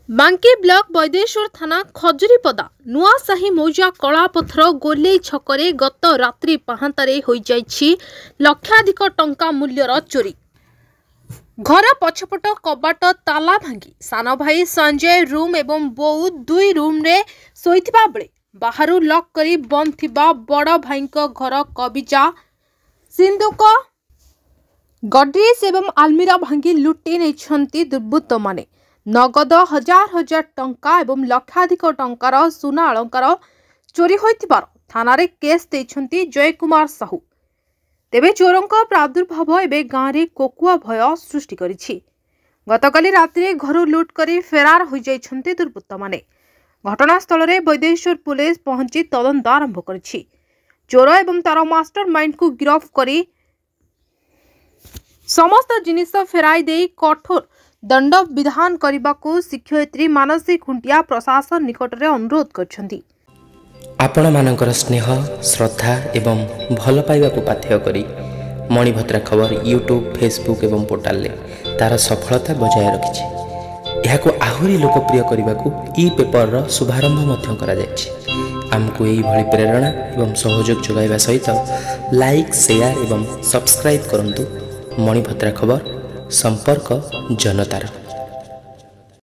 बांकी ब्लॉक वैदेश्वर थाना खजुरीपदा नुआसाही मौजा कलापथर गोलेई छकरे गत रात्रि पाहांतारे होई जाइछि लक्षाधिक टंका मूल्यर चोरी। घर पछपट कबाट ताला भांगी सान भाई संजय रूम एवं बोऊ दुई रूम रे सोईथिबा बेले बाहरु लॉक करी बंद थिबा बड़ भाईक घर कबिजा सिंधुक गड्रेज एवं आलमीरा भांगी लुटी नहीं दुर्बृत्त माने। नगद हजार हजार टंका एवं लक्षाधिक टंकार सुना अलंकार चोरी होइथिबार थानारे केस देइछंती जय कुमार साहू। तेबे चोरंक प्रादुर्भाव एबे गाँव रे कोकुआ भय सृष्टि करिछि। गतकाली रात्रि घर लुट करी फेरार होई जाइछंती दुर्बृत्त माने। घटनास्थल रे वैदेश्वर पुलिस पहुंची तदंत आरंभ करिछि। चोर एवं तार मास्टर माइंड को गिरफ्त करी समस्त जिनिस फेराई देई कठोर दंड विधान करने को शिक्षयित्री मानसी खुंटिया प्रशासन निकट में अनुरोध करछंती। आपण मानकर स्नेह श्रद्धा एवं भल पाइबा को पाथ्य करी मणिभद्रा खबर यूट्यूब फेसबुक एवं पोर्टाल ले तार सफलता बजाय रखिछि। यहाको आहुरी लोकप्रिय करने को ई पेपर रो शुभारंभ मध्य करा जायछि। आमको एई भली प्रेरणा एवं सहयोग जोगाइबा सहित लाइक शेयर एवं सब्सक्राइब करंतु। मणिभद्रा खबर संपर्क जनतार।